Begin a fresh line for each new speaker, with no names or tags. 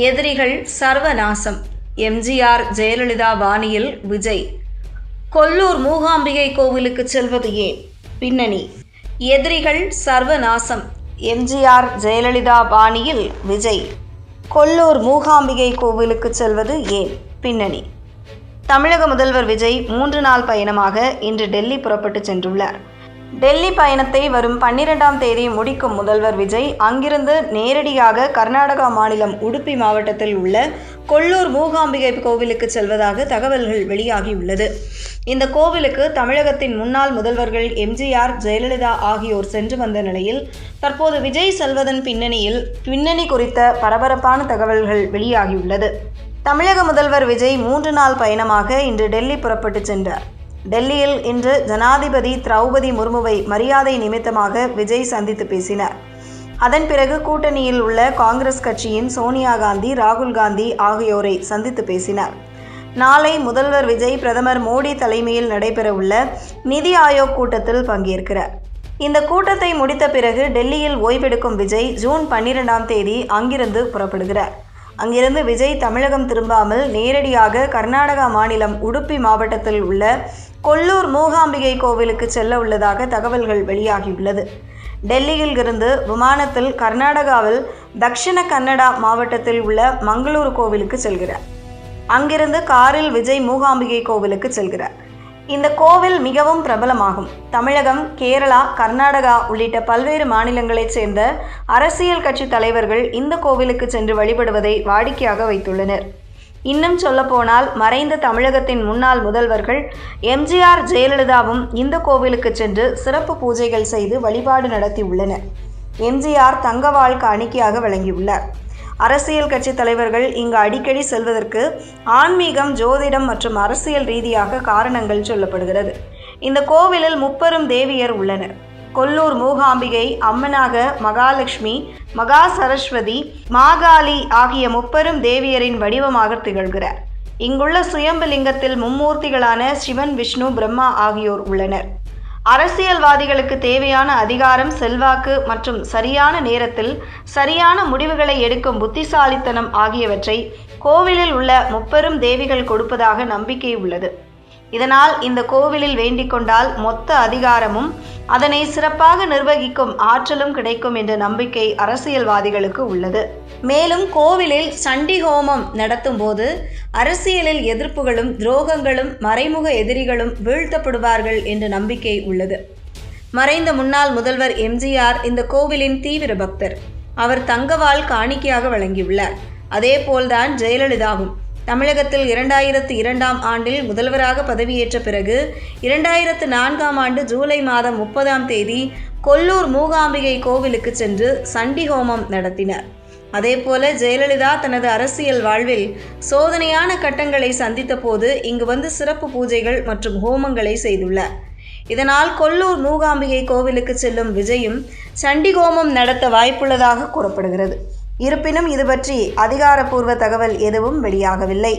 எதிரிகள் சர்வநாசம். எம்ஜிஆர் ஜெயலலிதா பாணியில் விஜய். கொல்லூர் மூகாம்பிகை கோவிலுக்கு செல்வது ஏன்? பின்னணி. எதிரிகள் சர்வநாசம். எம்ஜிஆர் ஜெயலலிதா பாணியில் விஜய். கொல்லூர் மூகாம்பிகை கோவிலுக்கு செல்வது ஏன்? பின்னணி. தமிழக முதல்வர் விஜய் 3 நாள் பயணமாக இன்று டெல்லி புறப்பட்டு சென்றுள்ளார். டெல்லி பயணத்தை வரும் 12ஆம் தேதி முடிக்கும் முதல்வர் விஜய் அங்கிருந்து நேரடியாக கர்நாடகா மாநிலம் உடுப்பி மாவட்டத்தில் உள்ள கொல்லூர் மூகாம்பிகை கோவிலுக்கு செல்வதாக தகவல்கள் வெளியாகியுள்ளது. இந்த கோவிலுக்கு தமிழகத்தின் முன்னாள் முதல்வர்கள் எம்ஜிஆர், ஜெயலலிதா ஆகியோர் சென்று வந்த நிலையில் தற்போது விஜய் செல்வதன் பின்னணி குறித்த பரபரப்பான தகவல்கள் வெளியாகியுள்ளது. தமிழக முதல்வர் விஜய் 3 நாள் பயணமாக இன்று டெல்லி புறப்பட்டு சென்றார். டெல்லியில் இன்று ஜனாதிபதி திரௌபதி முர்முவை மரியாதை நிமித்தமாக விஜய் சந்தித்து பேசினார். அதன் பிறகு கூட்டணியில் உள்ள காங்கிரஸ் கட்சியின் சோனியா காந்தி, ராகுல் காந்தி ஆகியோரை சந்தித்து பேசினார். நாளை முதல்வர் விஜய் பிரதமர் மோடி தலைமையில் நடைபெறவுள்ள நிதி ஆயோக் கூட்டத்தில் பங்கேற்கிறார். இந்த கூட்டத்தை முடித்த பிறகு டெல்லியில் ஓய்வெடுக்கும் விஜய் ஜூன் 12ஆம் தேதி அங்கிருந்து புறப்படுகிறார். அங்கிருந்து விஜய் தமிழகம் திரும்பாமல் நேரடியாக கர்நாடகா மாநிலம் உடுப்பி மாவட்டத்தில் உள்ள கொல்லூர் மூகாம்பிகை கோவிலுக்கு செல்ல உள்ளதாக தகவல்கள் வெளியாகியுள்ளது. டெல்லியில் இருந்து விமானத்தில் கர்நாடகாவில் தக்ஷிண கன்னடா மாவட்டத்தில் உள்ள மங்களூரு கோவிலுக்கு செல்கிறார். அங்கிருந்து காரில் விஜய் மூகாம்பிகை கோவிலுக்கு செல்கிறார். இந்த கோவில் மிகவும் பிரபலமாகும். தமிழகம், கேரளா, கர்நாடகா உள்ளிட்ட பல்வேறு மாநிலங்களைச் சேர்ந்த அரசியல் கட்சி தலைவர்கள் இந்த கோவிலுக்கு சென்று வழிபடுவதை வாடிக்கையாக வைத்துள்ளனர். இன்னும் சொல்லப்போனால் மறைந்த தமிழகத்தின் முன்னாள் முதல்வர்கள் எம்ஜிஆர், ஜெயலலிதாவும் இந்த கோவிலுக்கு சென்று சிறப்பு பூஜைகள் செய்து வழிபாடு நடத்தியுள்ளனர். எம்ஜிஆர் தங்கவாள் காணிக்கையாக வழங்கியுள்ளார். அரசியல் கட்சி தலைவர்கள் இங்கு அடிக்கடி செல்வதற்கு ஆன்மீகம், ஜோதிடம் மற்றும் அரசியல் ரீதியாக காரணங்கள் சொல்லப்படுகிறது. இந்த கோவிலில் 30 தேவியர் உள்ளனர். கொல்லூர் மூகாம்பிகை அம்மனாக மகாலட்சுமி, மகா சரஸ்வதி, மாகாளி ஆகிய 30 தேவியரின் வடிவமாக திகழ்கிறார். இங்குள்ள சுயம்பு லிங்கத்தில் மும்மூர்த்திகளான சிவன், விஷ்ணு, பிரம்மா ஆகியோர் உள்ளனர். அரசியல்வாதிகளுக்கு தேவையான அதிகாரம், செல்வாக்கு மற்றும் சரியான நேரத்தில் சரியான முடிவுகளை எடுக்கும் புத்திசாலித்தனம் ஆகியவற்றை கோவிலில் உள்ள 30 தேவிகள் கொடுப்பதாக நம்பிக்கை உள்ளது. இதனால் இந்த கோவிலில் வேண்டிக் கொண்டால் மொத்த அதிகாரமும் அதனை சிறப்பாக நிர்வகிக்கும் ஆற்றலும் கிடைக்கும் என்ற நம்பிக்கை அரசியல்வாதிகளுக்கு உள்ளது. மேலும் கோவிலில் சண்டி ஹோமம் நடத்தும் போது அரசியலில் எதிர்ப்புகளும், துரோகங்களும், மறைமுக எதிரிகளும் வீழ்த்தப்படுவார்கள் என்ற நம்பிக்கை உள்ளது. மறைந்த முன்னாள் முதல்வர் எம்ஜிஆர் இந்த கோவிலின் தீவிர பக்தர். அவர் தங்கவாள் காணிக்கையாக வழங்கியுள்ளார். அதேபோல்தான் ஜெயலலிதாவும். தமிழகத்தில் 2002ஆம் ஆண்டில் முதல்வராக பதவியேற்ற பிறகு 2004ஆம் ஆண்டு ஜூலை மாதம் 30ஆம் தேதி கொல்லூர் மூகாம்பிகை கோவிலுக்கு சென்று சண்டி ஹோமம் நடத்தினார். அதேபோல ஜெயலலிதா தனது அரசியல் வாழ்வில் சோதனையான கட்டங்களை சந்தித்த போது இங்கு வந்து சிறப்பு பூஜைகள் மற்றும் ஹோமங்களை செய்துள்ளார். இதனால் கொல்லூர் மூகாம்பிகை கோவிலுக்கு செல்லும் விஜயும் சண்டி ஹோமம் நடத்த வாய்ப்புள்ளதாக கூறப்படுகிறது. இருப்பினும் இது பற்றி அதிகாரப்பூர்வ தகவல் எதுவும் வெளியாகவில்லை.